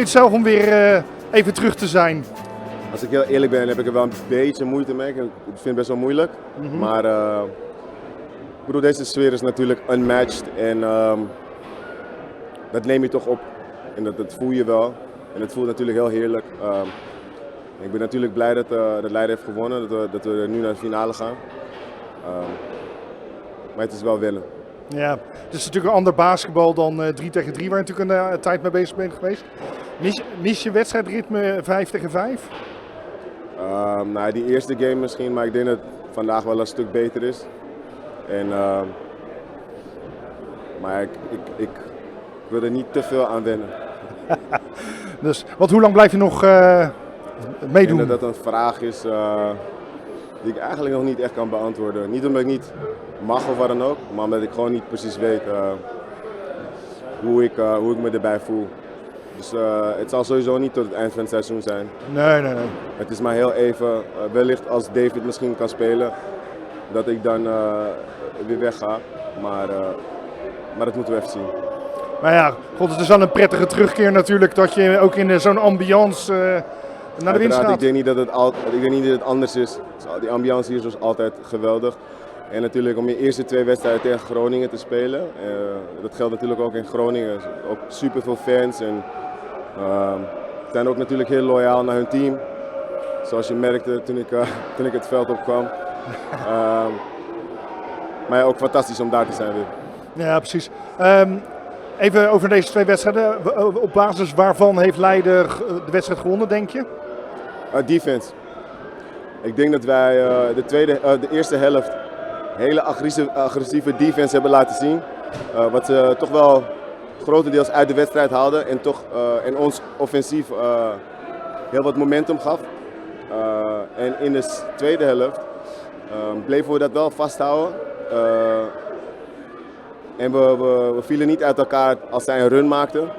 je het zelf om weer even terug te zijn? Als ik heel eerlijk ben, heb ik er wel een beetje moeite mee. Ik vind het best wel moeilijk. Maar ik bedoel, deze sfeer is natuurlijk unmatched en dat neem je toch op. En dat voel je wel. En het voelt natuurlijk heel heerlijk. Ik ben natuurlijk blij dat Leiden heeft gewonnen, dat we nu naar de finale gaan. Maar het is wel winnen. Ja, het is natuurlijk een ander basketbal dan 3 tegen 3, waar je natuurlijk een tijd mee bezig bent geweest. Mis je wedstrijdritme 5 tegen 5? Nou, die eerste game misschien, maar ik denk dat het vandaag wel een stuk beter is. En, maar ik wil er niet te veel aan wennen. Dus, want hoe lang blijf je nog meedoen? Ik denk dat dat een vraag is die ik eigenlijk nog niet echt kan beantwoorden. Niet omdat ik niet mag of wat dan ook, maar omdat ik gewoon niet precies weet hoe ik me erbij voel. Dus het zal sowieso niet tot het eind van het seizoen zijn. Nee. Het is maar heel even, wellicht als David misschien kan spelen, dat ik dan weer wegga. Maar dat moeten we even zien. Maar ja, god, het is wel een prettige terugkeer natuurlijk dat je ook in zo'n ambiance naar de winst gaat. Ik denk niet dat het anders is. Die ambiance hier is altijd geweldig. En natuurlijk om je eerste 2 wedstrijden tegen Groningen te spelen. Dat geldt natuurlijk ook in Groningen. Ook super veel fans en zijn ook natuurlijk heel loyaal naar hun team. Zoals je merkte toen ik het veld opkwam. Maar ja, ook fantastisch om daar te zijn weer. Ja, precies. Even over deze 2 wedstrijden. Op basis waarvan heeft Leiden de wedstrijd gewonnen, denk je? Defense. Ik denk dat wij de eerste helft hele agressieve defense hebben laten zien. Wat ze toch wel grotendeels uit de wedstrijd haalden en ons offensief heel wat momentum gaf. En in de tweede helft bleven we dat wel vasthouden. En we vielen niet uit elkaar als zij een run maakten.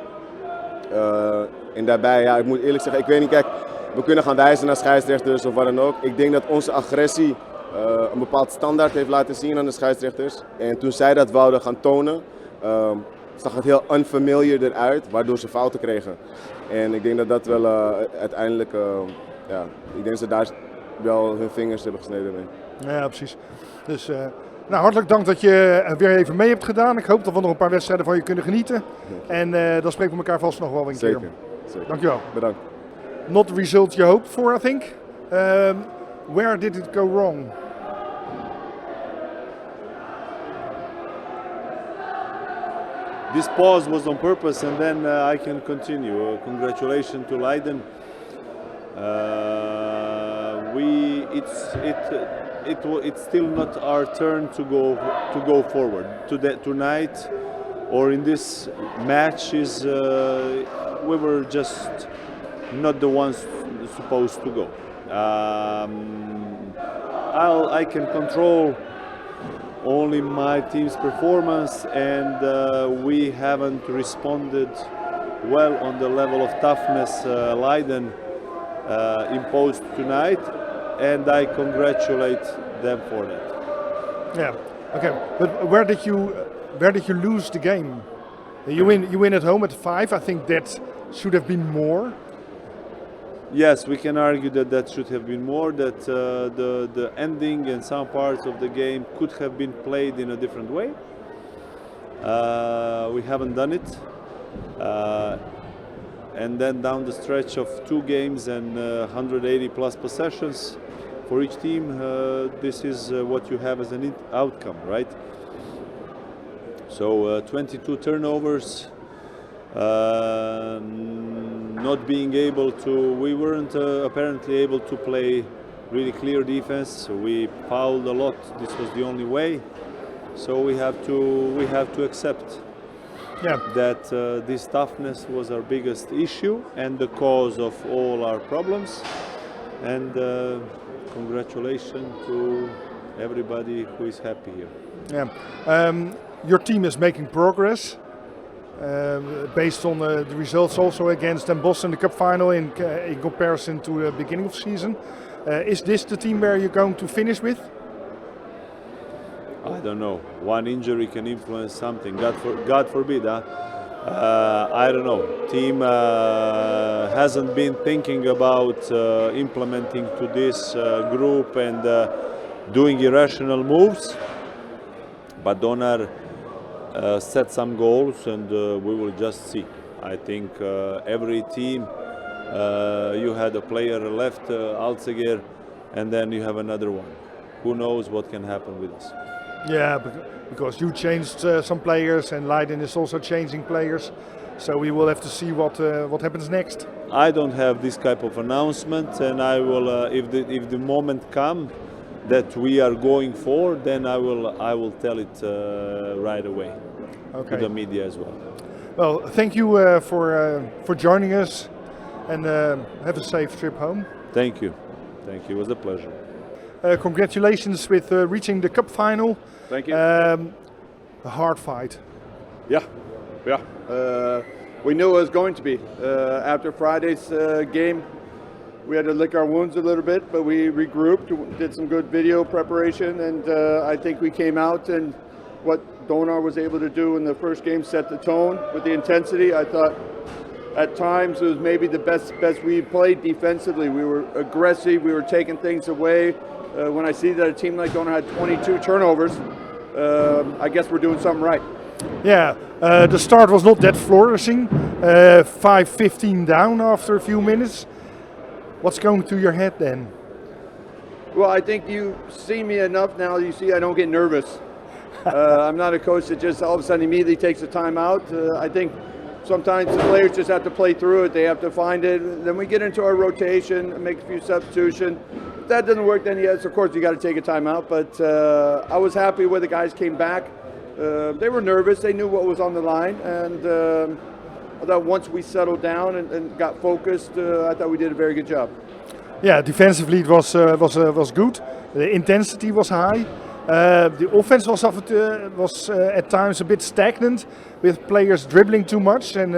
En daarbij, ja, ik moet eerlijk zeggen, ik weet niet, kijk, we kunnen gaan wijzen naar scheidsrechters of wat dan ook. Ik denk dat onze agressie een bepaald standaard heeft laten zien aan de scheidsrechters. En toen zij dat wouden gaan tonen, zag het heel unfamiliar eruit, waardoor ze fouten kregen. En ik denk dat dat wel uiteindelijk, ik denk dat ze daar wel hun vingers hebben gesneden mee. Ja, precies. Dus nou, hartelijk dank dat je weer even mee hebt gedaan. Ik hoop dat we nog een paar wedstrijden van je kunnen genieten. En dan spreken we elkaar vast nog wel een keer. Zeker. Dankjewel. Bedankt. Not the result you hoped for, I think. Where did it go wrong? This pause was on purpose, and then I can continue. Congratulations to Leiden. It's still not our turn to go forward. Tonight, or in this match, we were just not the ones supposed to go. I can control only my team's performance, and we haven't responded well on the level of toughness Leiden imposed tonight, and I congratulate them for that. Yeah, okay. But where did you lose the game? You win at home at 5. I think that should have been more. Yes, we can argue that should have been more, that the ending and some parts of the game could have been played in a different way. We haven't done it. And then down the stretch of 2 games and 180 plus possessions for each team, this is what you have as an outcome, right? So 22 turnovers, not being able to, we weren't apparently able to play really clear defense. We fouled a lot. This was the only way. So we have to accept that this toughness was our biggest issue and the cause of all our problems. And congratulations to everybody who is happy here. Yeah. Your team is making progress. Based on the results also against Den Bosch in the cup final in comparison to the beginning of the season. Is this the team where you're going to finish with? I don't know. One injury can influence something. God forbid. I don't know. Team hasn't been thinking about implementing to this group and doing irrational moves. But Donar set some goals, and we will just see. I think every team, you had a player left, Alceger, and then you have another one. Who knows what can happen with us? Yeah, because you changed some players, and Leiden is also changing players. So we will have to see what happens next. I don't have this type of announcement, and I will, if the moment comes that we are going for, then I will tell it right away to the media as well. Well, thank you for joining us, and have a safe trip home. Thank you. Thank you. It was a pleasure. Congratulations with reaching the cup final. Thank you. A hard fight. Yeah. We knew it was going to be. After Friday's game, we had to lick our wounds a little bit, but we regrouped, did some good video preparation, and I think we came out, and what Donar was able to do in the first game set the tone with the intensity. I thought at times it was maybe the best we played defensively. We were aggressive, we were taking things away. When I see that a team like Donar had 22 turnovers, I guess we're doing something right. Yeah, the start was not that flourishing. 5-15 down after a few minutes. What's going through your head then? Well, I think you see me enough now, you see I don't get nervous. I'm not a coach that just all of a sudden immediately takes a timeout. I think sometimes the players just have to play through it. They have to find it. Then we get into our rotation and make a few substitutions. If that doesn't work, then yes, of course, you got to take a timeout. But I was happy when the guys came back. They were nervous. They knew what was on the line. And I thought once we settled down and got focused, I thought we did a very good job. Yeah, defensively it was good. The intensity was high. The offense was at times a bit stagnant, with players dribbling too much. And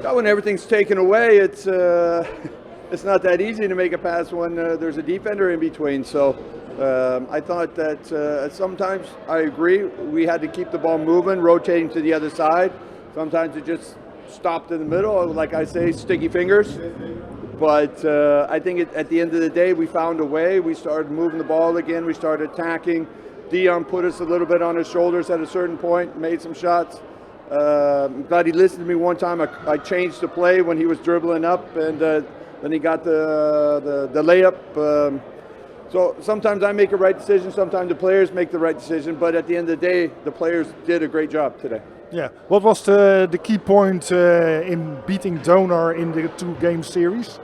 when everything's taken away, it's not that easy to make a pass when there's a defender in between. So I thought that sometimes, I agree, we had to keep the ball moving, rotating to the other side. Sometimes it just stopped in the middle, like I say, sticky fingers. But I think at the end of the day, we found a way. We started moving the ball again. We started attacking. Dion put us a little bit on his shoulders at a certain point, made some shots. I'm glad he listened to me one time. I changed the play when he was dribbling up, and then he got the layup. So sometimes I make a right decision, sometimes the players make the right decision, but at the end of the day, the players did a great job today. Yeah, what was the key point in beating Donar in the 2-game series?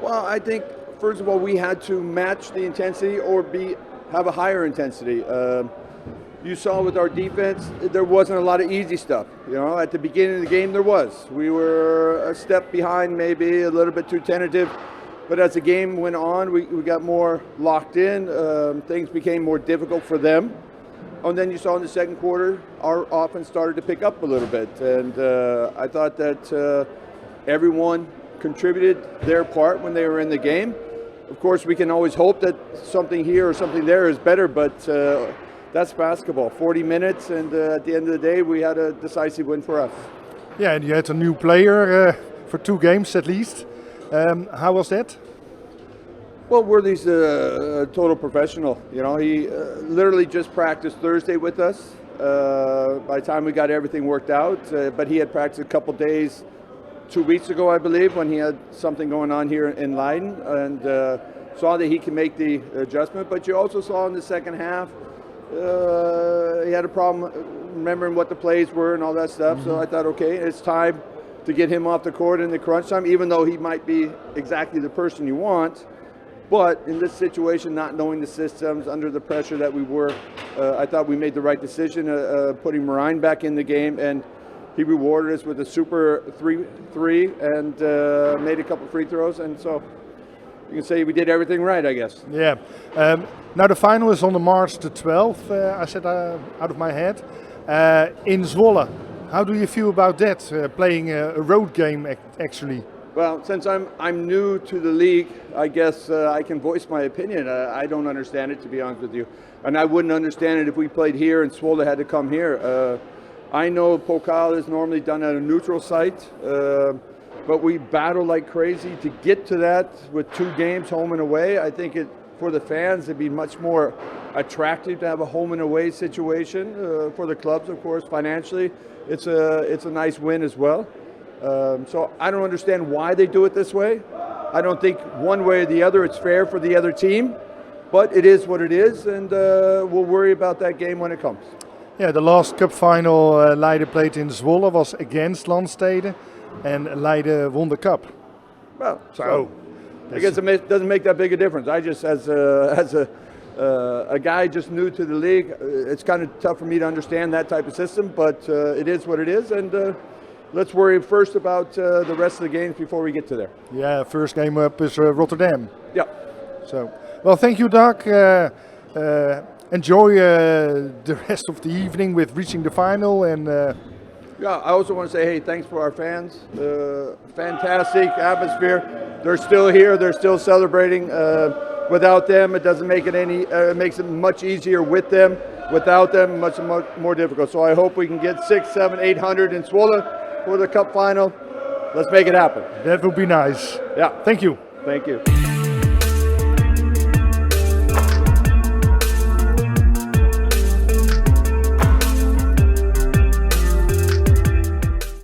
Well, I think, first of all, we had to match the intensity or have a higher intensity. You saw with our defense, there wasn't a lot of easy stuff. You know, at the beginning of the game, there was. We were a step behind, maybe a little bit too tentative. But as the game went on, we got more locked in. Things became more difficult for them. And then you saw in the second quarter, our offense started to pick up a little bit. And I thought that everyone contributed their part when they were in the game. Of course, we can always hope that something here or something there is better, but that's basketball. 40 minutes, and at the end of the day, we had a decisive win for us. Yeah, and you had a new player for 2 games at least. How was that? Well, Worthy's a total professional. You know, he literally just practiced Thursday with us. By the time we got everything worked out, but he had practiced a couple days 2 weeks ago, I believe, when he had something going on here in Leiden, and saw that he can make the adjustment. But you also saw in the second half, he had a problem remembering what the plays were and all that stuff. So I thought, okay, it's time to get him off the court in the crunch time, even though he might be exactly the person you want. But in this situation, not knowing the systems, under the pressure that we were, I thought we made the right decision, putting Marijn back in the game, and he rewarded us with a super 3 and made a couple free throws, and so you can say we did everything right, I guess. Yeah. Now the final is on the March the 12th, I said out of my head, in Zwolle. How do you feel about that, playing a road game actually? Well, since I'm new to the league, I guess I can voice my opinion. I don't understand it, to be honest with you. And I wouldn't understand it if we played here and Zwolle had to come here. I know Pokal is normally done at a neutral site, but we battle like crazy to get to that with 2 games, home and away. I think for the fans, it'd be much more attractive to have a home and away situation. For the clubs, of course, financially, it's a nice win as well. So I don't understand why they do it this way. I don't think one way or the other it's fair for the other team, but it is what it is, and we'll worry about that game when it comes. Yeah, the last cup final Leiden played in Zwolle was against Landstede, and Leiden won the cup. Well, so I guess it doesn't make that big a difference. I just, as a guy just new to the league, it's kind of tough for me to understand that type of system, but it is what it is, and let's worry first about the rest of the games before we get to there. Yeah, first game up is Rotterdam. Yeah. So, well, thank you, Doug. Enjoy the rest of the evening with reaching the final, and yeah, I also want to say, hey, thanks for our fans. Fantastic atmosphere. They're still here. They're still celebrating. Without them, it doesn't make it any. It makes it much easier with them. Without them, much more difficult. So I hope we can get 600, 700, 800 in Zwolle for the cup final. Let's make it happen. That would be nice. Yeah. Thank you. Thank you.